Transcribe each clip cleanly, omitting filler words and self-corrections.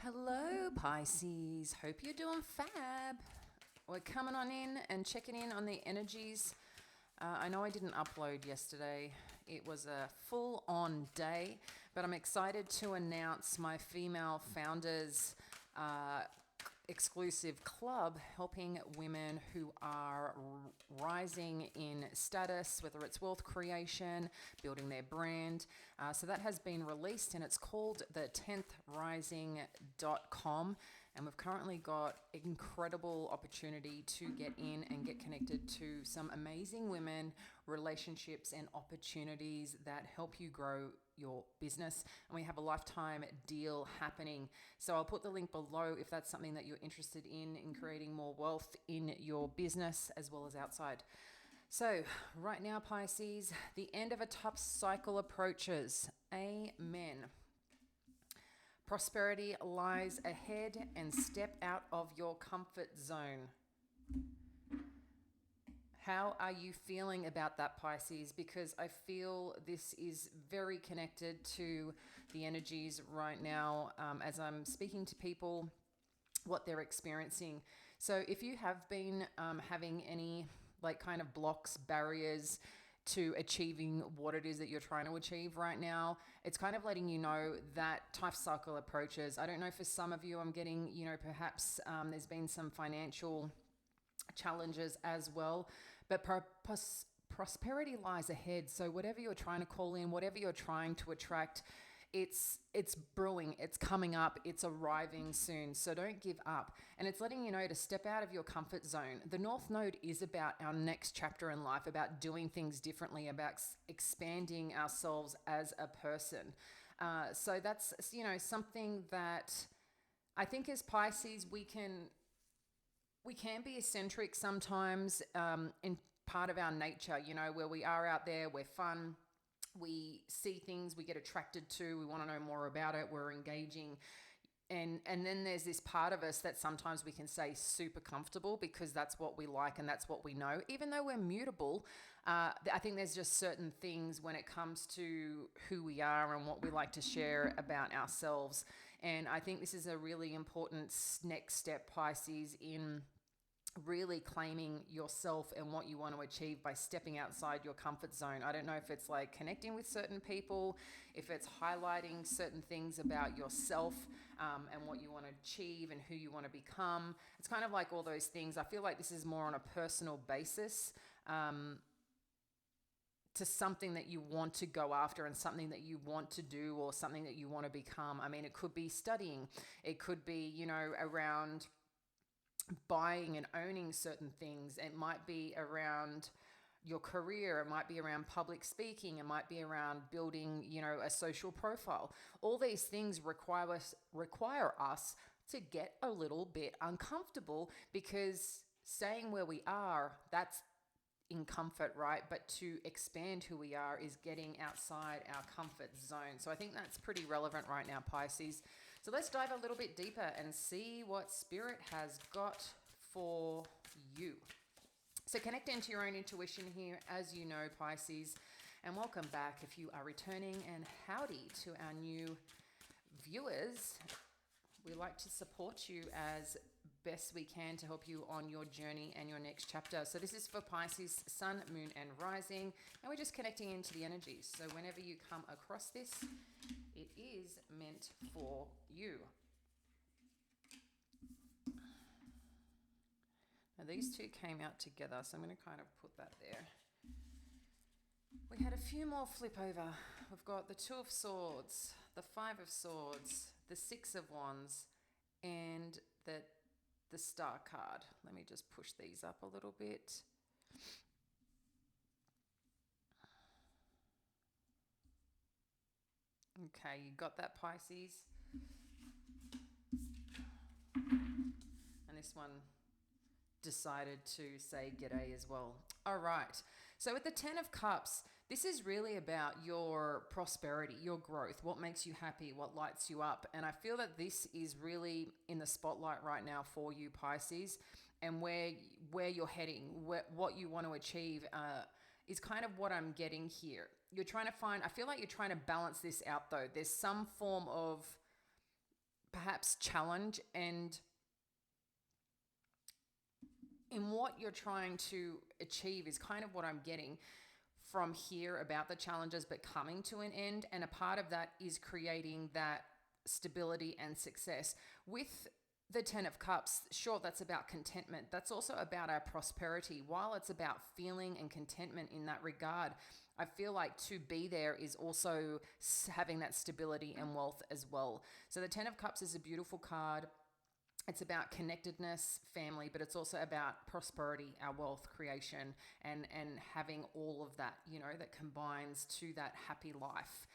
Hello, Pisces. Hope you're doing fab. We're coming on in and checking in on the energies. I know I didn't upload yesterday. It was a full-on day, but I'm excited to announce my female founders exclusive club helping women who are rising in status, whether it's wealth creation, building their brand. So that has been released and it's called the 10thrising.com. And we've currently got incredible opportunity to get in and get connected to some amazing women, relationships, and opportunities that help you grow your business. And we have a lifetime deal happening. So I'll put the link below if that's something that you're interested in creating more wealth in your business as well as outside. So right now, Pisces, the end of a tough cycle approaches. Amen. Prosperity lies ahead, and step out of your comfort zone. How are you feeling about that, Pisces? Because I feel this is very connected to the energies right now as I'm speaking to people, what they're experiencing. So if you have been having any kind of blocks, barriers to achieving what it is that you're trying to achieve right now, it's kind of letting you know that tough cycle approaches. I don't know, for some of you, I'm getting, perhaps there's been some financial challenges as well, but prosperity lies ahead. So whatever you're trying to call in, whatever you're trying to attract, it's brewing, it's coming up, it's arriving soon. So don't give up. And it's letting you know to step out of your comfort zone. The North Node is about our next chapter in life, about doing things differently, about expanding ourselves as a person. So that's, something that I think as Pisces, we can be eccentric sometimes in part of our nature, where we are out there, we're fun, we see things, we get attracted to, we want to know more about it, we're engaging. And then there's this part of us that sometimes we can say super comfortable because that's what we like and that's what we know. Even though we're mutable, I think there's just certain things when it comes to who we are and what we like to share about ourselves. And I think this is a really important next step, Pisces, in really claiming yourself and what you want to achieve by stepping outside your comfort zone. I don't know if it's like connecting with certain people, if it's highlighting certain things about yourself and what you want to achieve and who you want to become. It's kind of like all those things. I feel like this is more on a personal basis to something that you want to go after and something that you want to do or something that you want to become. I mean, it could be studying. It could be, around buying and owning certain things. It might be around your career. It might be around public speaking. It might be around building, a social profile. All these things require us to get a little bit uncomfortable, because staying where we are, that's in comfort, right? But to expand who we are is getting outside our comfort zone. So I think that's pretty relevant right now, Pisces. So let's dive a little bit deeper and see what Spirit has got for you. So connect into your own intuition here, as you know, Pisces, and welcome back if you are returning, and howdy to our new viewers. We like to support you as best we can to help you on your journey and your next chapter. So this is for Pisces, Sun, Moon, and Rising, and we're just connecting into the energies. So whenever you come across this, it is meant for you. Now these two came out together, so I'm going to kind of put that there. We had a few more flip over. We've got the Two of Swords, the Five of Swords, the Six of Wands, and the Star card. Let me just push these up a little bit. Okay, you got that, Pisces? And this one decided to say g'day as well. All right. So with the 10 of Cups, this is really about your prosperity, your growth, what makes you happy, what lights you up. And I feel that this is really in the spotlight right now for you, Pisces, and where you're heading, what you want to achieve is kind of what I'm getting here. You're trying to find, I feel like you're trying to balance this out though. There's some form of perhaps perhaps challenge and in what you're trying to achieve is kind of what I'm getting from here about the challenges, but coming to an end. And a part of that is creating that stability and success. With the 10 of Cups, sure, that's about contentment. That's also about our prosperity. While it's about feeling and contentment in that regard, I feel like to be there is also having that stability and wealth as well. So the 10 of Cups is a beautiful card. It's about connectedness, family, but it's also about prosperity, our wealth creation, and having all of that, you know, that combines to that happy life.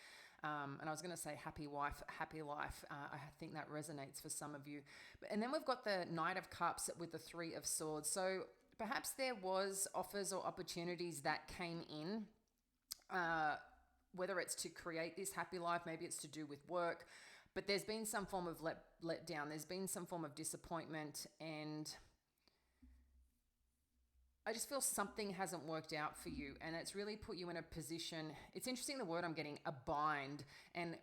And I was going to say happy wife, happy life. I think that resonates for some of you. And then we've got the Knight of Cups with the 3 of Swords. So perhaps there was offers or opportunities that came in, whether it's to create this happy life, maybe it's to do with work, but there's been some form of let down. There's been some form of disappointment, and I just feel something hasn't worked out for you, and it's really put you in a position. It's interesting, the word I'm getting, a bind, and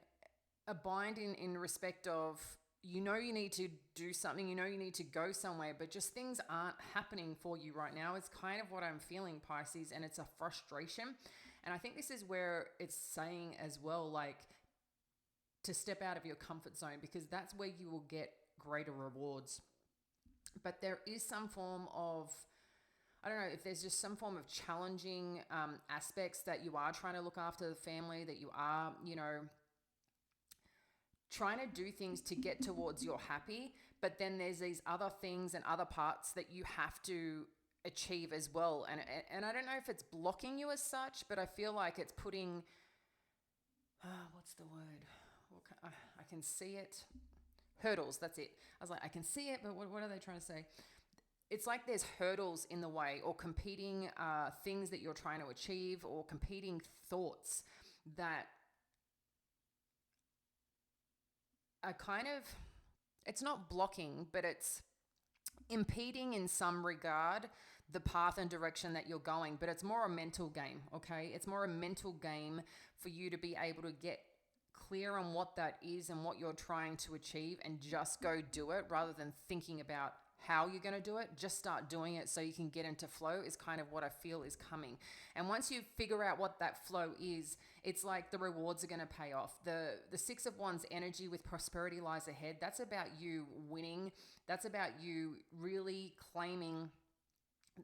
a bind in respect of, you know, you need to do something, you know, you need to go somewhere, but just things aren't happening for you right now. It's kind of what I'm feeling, Pisces, and it's a frustration. And I think this is where it's saying as well, like, to step out of your comfort zone, because that's where you will get greater rewards. But there is some form of, I don't know, if there's just some form of challenging aspects that you are trying to look after the family, that you are, you know, trying to do things to get towards your happy, but then there's these other things and other parts that you have to achieve as well. And I don't know if it's blocking you as such, but I feel like it's putting, what's the word? I can see it. Hurdles, that's it. I was like, I can see it, but what are they trying to say? It's like there's hurdles in the way, or competing things that you're trying to achieve, or competing thoughts that are kind of, it's not blocking, but it's impeding in some regard the path and direction that you're going. But it's more a mental game, okay? It's more a mental game for you to be able to get clear on what that is and what you're trying to achieve, and just go do it rather than thinking about how you're going to do it. Just start doing it so you can get into flow is kind of what I feel is coming. And once you figure out what that flow is, it's like the rewards are going to pay off. The 6 of Wands energy with prosperity lies ahead. That's about you winning. That's about you really claiming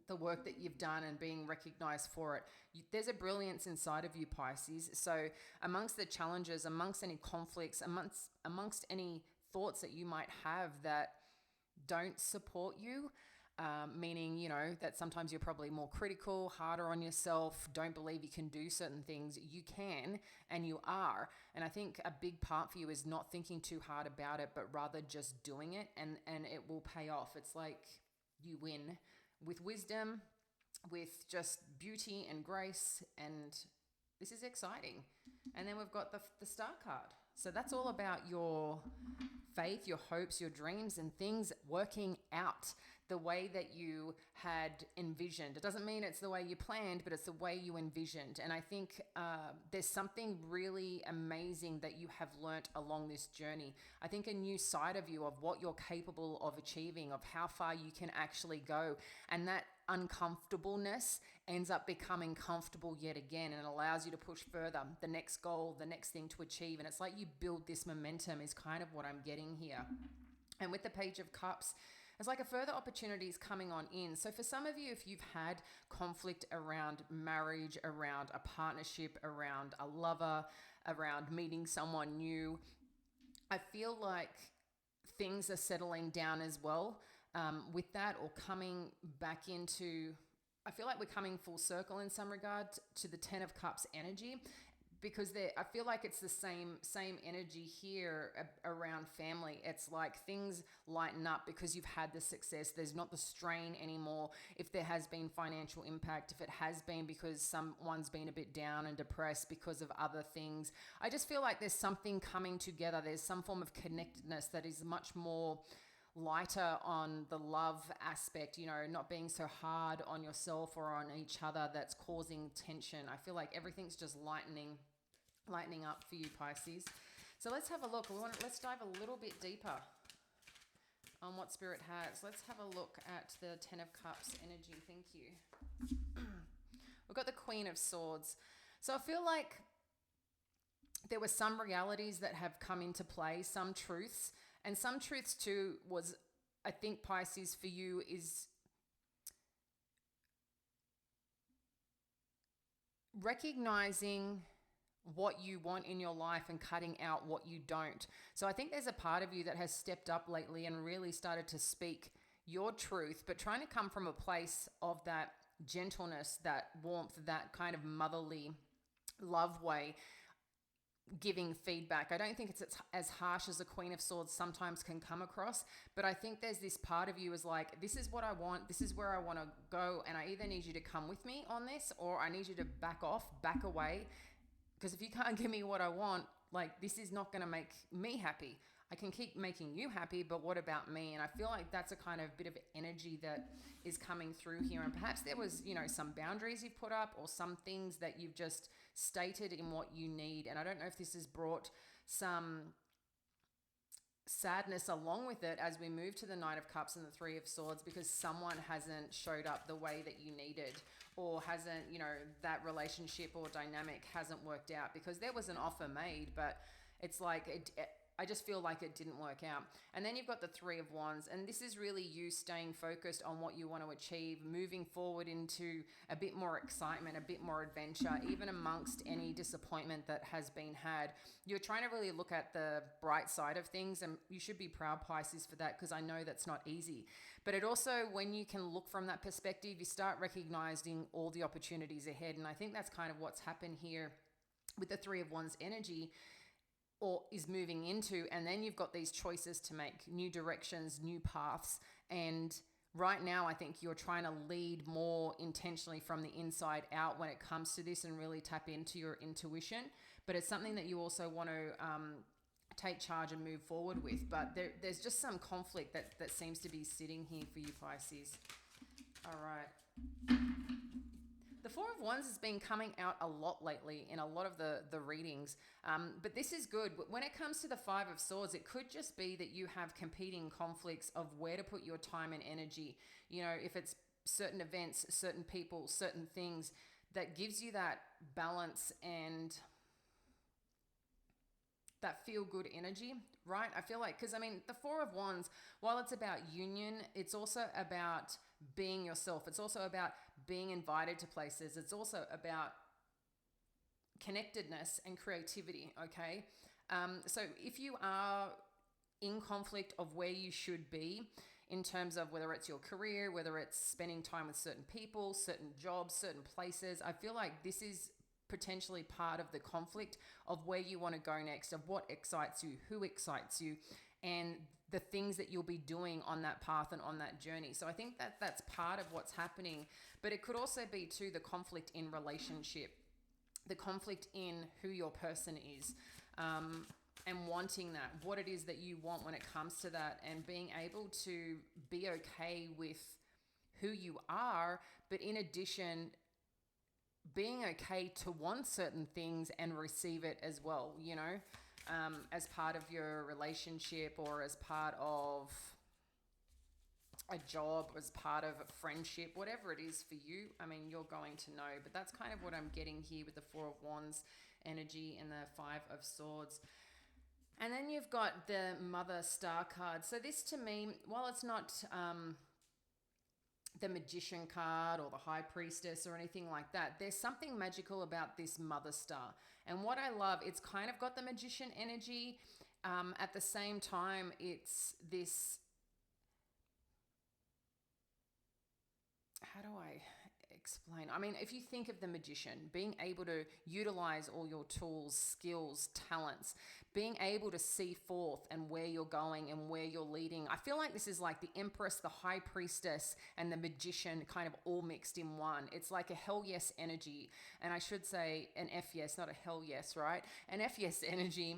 the work that you've done and being recognized for it. There's a brilliance inside of you, Pisces. So amongst the challenges, amongst any conflicts, amongst any thoughts that you might have that don't support you, meaning, you know, that sometimes you're probably more critical, harder on yourself, don't believe you can do certain things, you can, and you are. And I think a big part for you is not thinking too hard about it, but rather just doing it, and it will pay off. It's like you win with wisdom, with just beauty and grace, and this is exciting. And then we've got the Star card. So that's all about your faith, your hopes, your dreams, and things working out the way that you had envisioned. It doesn't mean it's the way you planned, but it's the way you envisioned. And I think there's something really amazing that you have learnt along this journey. I think a new side of you, of what you're capable of achieving, of how far you can actually go. And that uncomfortableness ends up becoming comfortable yet again, and it allows you to push further, the next goal, the next thing to achieve. And it's like you build this momentum is kind of what I'm getting here. And with the Page of Cups, it's like a further opportunity is coming on in. So for some of you, if you've had conflict around marriage, around a partnership, around a lover, around meeting someone new, I feel like things are settling down as well with that, or coming back into, I feel like we're coming full circle in some regard to the 10 of Cups energy, because I feel like it's the same energy here around family. It's like things lighten up because you've had the success. There's not the strain anymore. If there has been financial impact, if it has been because someone's been a bit down and depressed because of other things, I just feel like there's something coming together. There's some form of connectedness that is much more lighter on the love aspect, you know, not being so hard on yourself or on each other that's causing tension. I feel like everything's just lightening up for you, Pisces. So let's have a look. Let's dive a little bit deeper. on what Spirit has. Let's have a look at the Ten of Cups energy. Thank you. We've got the Queen of Swords. So I feel like there were some realities that have come into play, some truths, and some truths too was, I think, Pisces, for you is recognizing what you want in your life and cutting out what you don't. So I think there's a part of you that has stepped up lately and really started to speak your truth, but trying to come from a place of that gentleness, that warmth, that kind of motherly love way, giving feedback. I don't think it's as harsh as the Queen of Swords sometimes can come across, but I think there's this part of you is like, this is what I want, this is where I want to go, and I either need you to come with me on this, or I need you to back off, back away, because if you can't give me what I want, like, this is not going to make me happy. I can keep making you happy, but what about me? And I feel like that's a kind of bit of energy that is coming through here. And perhaps there was, some boundaries you've put up, or some things that you've just stated in what you need. And I don't know if this has brought some sadness along with it as we move to the Knight of Cups and the Three of Swords, because someone hasn't showed up the way that you needed, or hasn't, that relationship or dynamic hasn't worked out, because there was an offer made, but it's like I just feel like it didn't work out. And then you've got the Three of Wands, and this is really you staying focused on what you want to achieve, moving forward into a bit more excitement, a bit more adventure, even amongst any disappointment that has been had. You're trying to really look at the bright side of things, and you should be proud, Pisces, for that, because I know that's not easy. But it also, when you can look from that perspective, you start recognizing all the opportunities ahead. And I think that's kind of what's happened here with the Three of Wands energy, or is moving into, and then you've got these choices to make, new directions, new paths. And right now, I think you're trying to lead more intentionally from the inside out when it comes to this, and really tap into your intuition. But it's something that you also want to take charge and move forward with. But there's just some conflict that seems to be sitting here for you, Pisces. All right. The Four of Wands has been coming out a lot lately in a lot of the readings, but this is good. When it comes to the Five of Swords, it could just be that you have competing conflicts of where to put your time and energy. If it's certain events, certain people, certain things, that gives you that balance and that feel-good energy, right? I feel like, because the Four of Wands, while it's about union, it's also about being yourself. It's also about being invited to places. It's also about connectedness and creativity, okay? So if you are in conflict of where you should be in terms of whether it's your career, whether it's spending time with certain people, certain jobs, certain places, I feel like this is potentially part of the conflict of where you want to go next, of what excites you, who excites you, and the things that you'll be doing on that path and on that journey. So I think that that's part of what's happening, but it could also be too the conflict in relationship, the conflict in who your person is, and wanting that, what it is that you want when it comes to that, and being able to be okay with who you are, but in addition, being okay to want certain things and receive it as well, as part of your relationship, or as part of a job, as part of a friendship, whatever it is for you. You're going to know, but that's kind of what I'm getting here with the Four of Wands energy and the Five of Swords. And then you've got the Mother Star card. So this, to me, while it's not the Magician card or the High Priestess or anything like that, there's something magical about this Mother Star. And what I love, it's kind of got the Magician energy. At the same time, it's this, how do I explain? If you think of the Magician, being able to utilize all your tools, skills, talents, being able to see forth and where you're going and where you're leading. I feel like this is like the Empress, the High Priestess, and the Magician kind of all mixed in one. It's like a hell yes energy. And I should say an F yes, not a hell yes, right? An F yes energy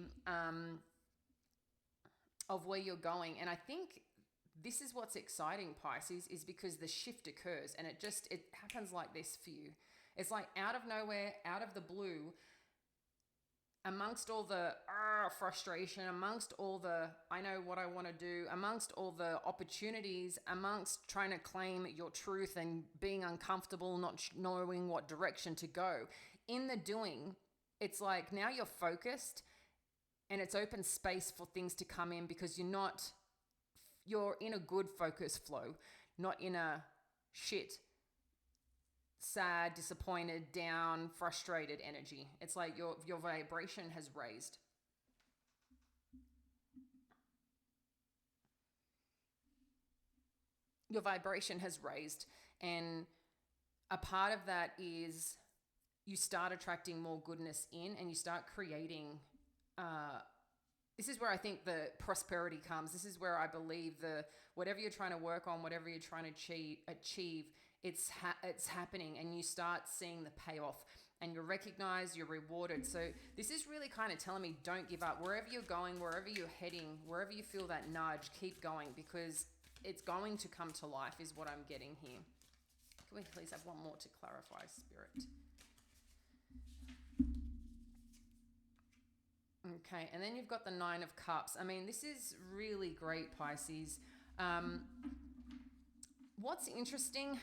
of where you're going. And I think this is what's exciting, Pisces, is because the shift occurs, and it happens like this for you. It's like out of nowhere, out of the blue, amongst all the frustration, amongst all the I know what I want to do, amongst all the opportunities, amongst trying to claim your truth and being uncomfortable, not knowing what direction to go, in the doing, it's like now you're focused and it's open space for things to come in because you're in a good focus flow, not in a shit, sad, disappointed, down, frustrated energy. It's like your vibration has raised. Your vibration has raised, and a part of that is you start attracting more goodness in, and you start creating this is where I think the prosperity comes. This is where I believe the whatever you're trying to work on, whatever you're trying to achieve, it's happening, and you start seeing the payoff, and you're recognized, you're rewarded. So this is really kind of telling me, don't give up. Wherever you're going, wherever you're heading, wherever you feel that nudge, keep going, because it's going to come to life is what I'm getting here. Can we please have one more to clarify, Spirit? Okay, and then you've got the Nine of Cups. I mean, this is really great, Pisces. What's interesting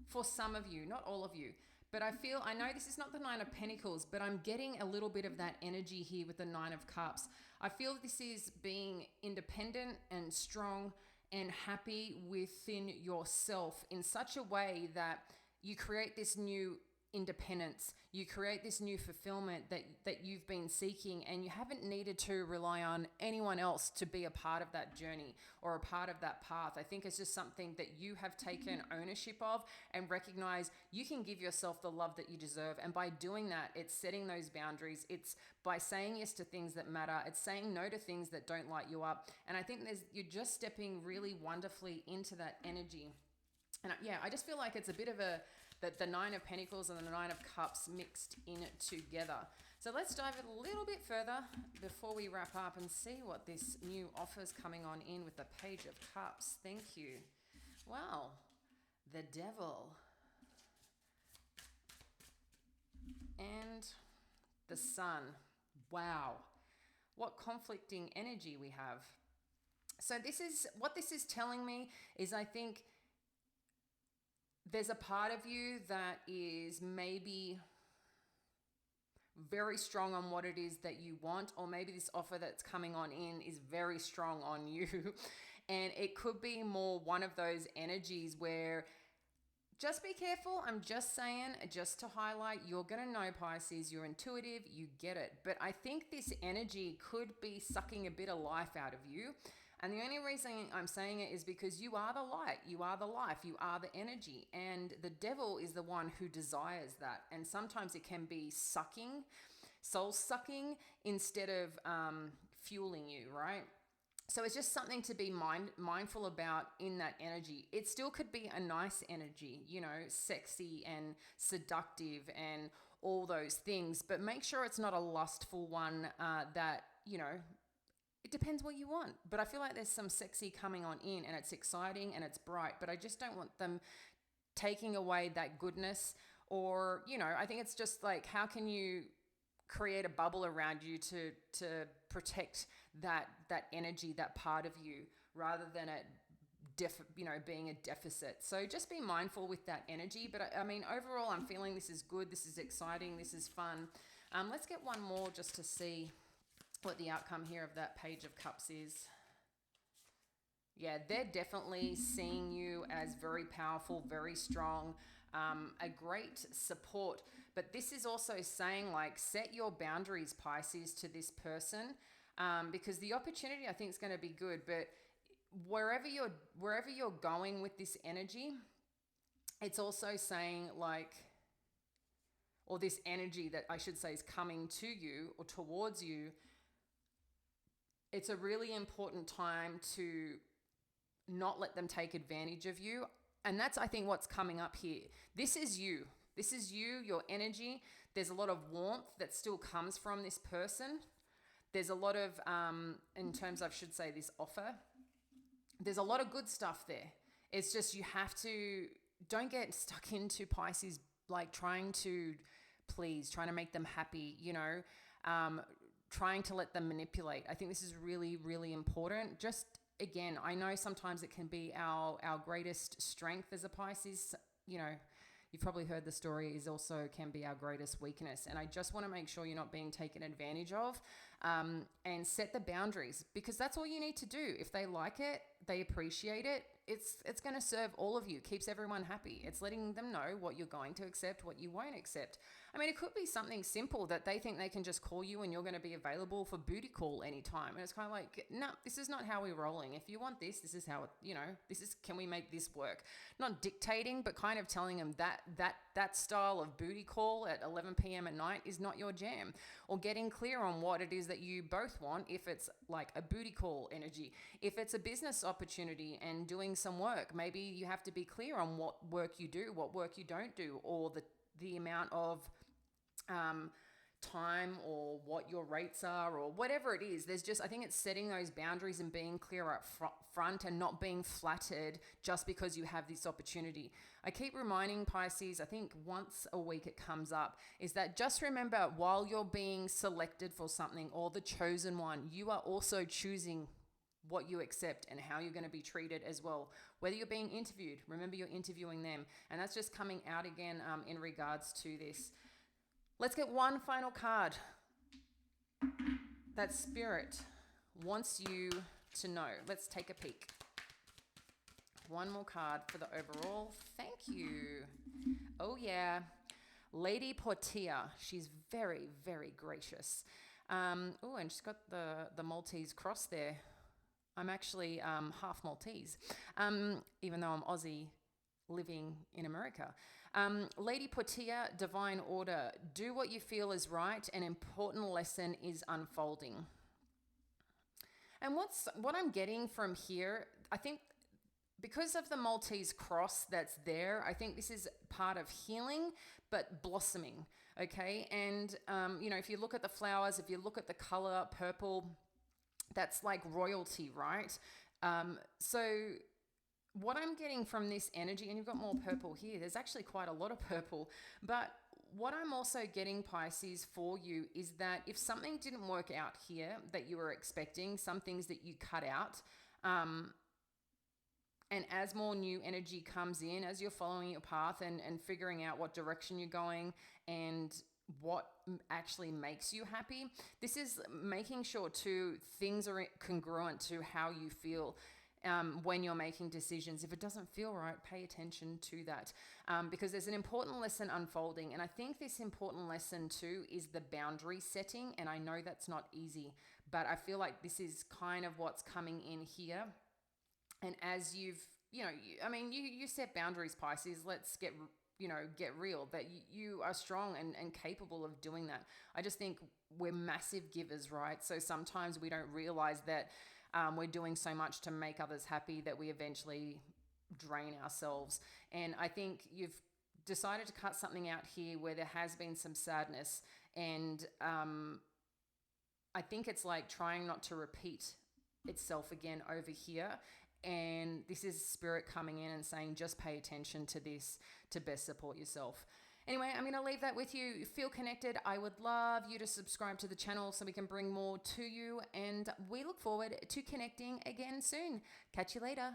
for some of you, not all of you, but I know this is not the Nine of Pentacles, but I'm getting a little bit of that energy here with the Nine of Cups. I feel this is being independent and strong and happy within yourself in such a way that you create this new independence, you create this new fulfillment that you've been seeking, and you haven't needed to rely on anyone else to be a part of that journey or a part of that path. I think it's just something that you have taken ownership of and recognize you can give yourself the love that you deserve. And by doing that, it's setting those boundaries. It's by saying yes to things that matter. It's saying no to things that don't light you up. And I think you're just stepping really wonderfully into that energy. And I just feel like it's a bit of the Nine of Pentacles and the Nine of Cups mixed in together. So let's dive a little bit further before we wrap up and see what this new offer is coming on in with the Page of Cups. Thank you. Wow, the Devil. And the Sun. Wow, what conflicting energy we have. So what this is telling me is I think there's a part of you that is maybe very strong on what it is that you want, or maybe this offer that's coming on in is very strong on you. And it could be more one of those energies where just be careful. I'm just saying, just to highlight, you're going to know, Pisces, you're intuitive, you get it. But I think this energy could be sucking a bit of life out of you. And the only reason I'm saying it is because you are the light, you are the life, you are the energy. And the devil is the one who desires that. And sometimes it can be sucking, soul sucking, instead of fueling you, right? So it's just something to be mindful about in that energy. It still could be a nice energy, sexy and seductive and all those things. But make sure it's not a lustful one that, it depends what you want. But I feel like there's some sexy coming on in, and it's exciting and it's bright, but I just don't want them taking away that goodness. Or, I think it's just like, how can you create a bubble around you to protect that energy, that part of you, rather than it being a deficit. So just be mindful with that energy. But I mean, overall, I'm feeling this is good. This is exciting. This is fun. Let's get one more just to see what the outcome here of that Page of Cups is. Yeah, they're definitely seeing you as very powerful, very strong, a great support. But this is also saying, like, set your boundaries, Pisces, to this person, because the opportunity, I think, is going to be good. But wherever you're going with this energy, it's also saying, like, or this energy that I should say is coming to you or towards you, it's a really important time to not let them take advantage of you. And that's, I think, what's coming up here. This is you. This is you, your energy. There's a lot of warmth that still comes from this person. There's a lot of, in terms of, I should say, this offer, there's a lot of good stuff there. It's just you have to, don't get stuck into Pisces, like trying to please, trying to make them happy, trying to let them manipulate. I think this is really, really important. Just again, I know sometimes it can be our greatest strength as a Pisces. You know, you've probably heard the story, is also can be our greatest weakness. And I just want to make sure you're not being taken advantage of, and set the boundaries, because that's all you need to do. If they like it, they appreciate it, it's going to serve all of you, keeps everyone happy. It's letting them know what you're going to accept, what you won't accept. I mean, it could be something simple that they think they can just call you and you're going to be available for booty call anytime. And it's kind of like, no, this is not how we're rolling. If you want this is how it, you know, can we make this work? Not dictating, but kind of telling them that style of booty call at 11 p.m. at night is not your jam. Or getting clear on what it is that you both want, if it's like a booty call energy. If it's a business opportunity and doing some work, maybe you have to be clear on what work you do, what work you don't do, or the amount of time, or what your rates are, or whatever it is. There's just, I think it's setting those boundaries and being clear up front, and not being flattered just because you have this opportunity. I keep reminding Pisces, I think once a week it comes up, is that just remember, while you're being selected for something, or the chosen one, you are also choosing what you accept and how you're going to be treated as well. Whether you're being interviewed, remember you're interviewing them. And that's just coming out again in regards to this. Let's get one final card that Spirit wants you to know. Let's take a peek. One more card for the overall. Thank you. Oh yeah. Lady Portia. She's very, very gracious. Oh, and she's got the Maltese cross there. I'm actually half Maltese, even though I'm Aussie living in America. Lady Portia, divine order. Do what you feel is right. An important lesson is unfolding. And what I'm getting from here, I think because of the Maltese cross that's there, I think this is part of healing, but blossoming. Okay. And, you know, if you look at the flowers, if you look at the color purple, that's like royalty, right? So what I'm getting from this energy, and you've got more purple here, there's actually quite a lot of purple, but what I'm also getting, Pisces, for you is that if something didn't work out here that you were expecting, some things that you cut out, and as more new energy comes in, as you're following your path and figuring out what direction you're going and what actually makes you happy, this is making sure too things are congruent to how you feel. When you're making decisions, if it doesn't feel right, pay attention to that, because there's an important lesson unfolding. And I think this important lesson too is the boundary setting. And I know that's not easy, but I feel like this is kind of what's coming in here. And as you've, you set boundaries, Pisces. Let's get real, that you are strong and capable of doing that. I just think we're massive givers, right? So sometimes we don't realize that we're doing so much to make others happy that we eventually drain ourselves. And I think you've decided to cut something out here where there has been some sadness. And I think it's like trying not to repeat itself again over here. And this is Spirit coming in and saying, just pay attention to this to best support yourself. Anyway, I'm going to leave that with you. Feel connected. I would love you to subscribe to the channel so we can bring more to you. And we look forward to connecting again soon. Catch you later.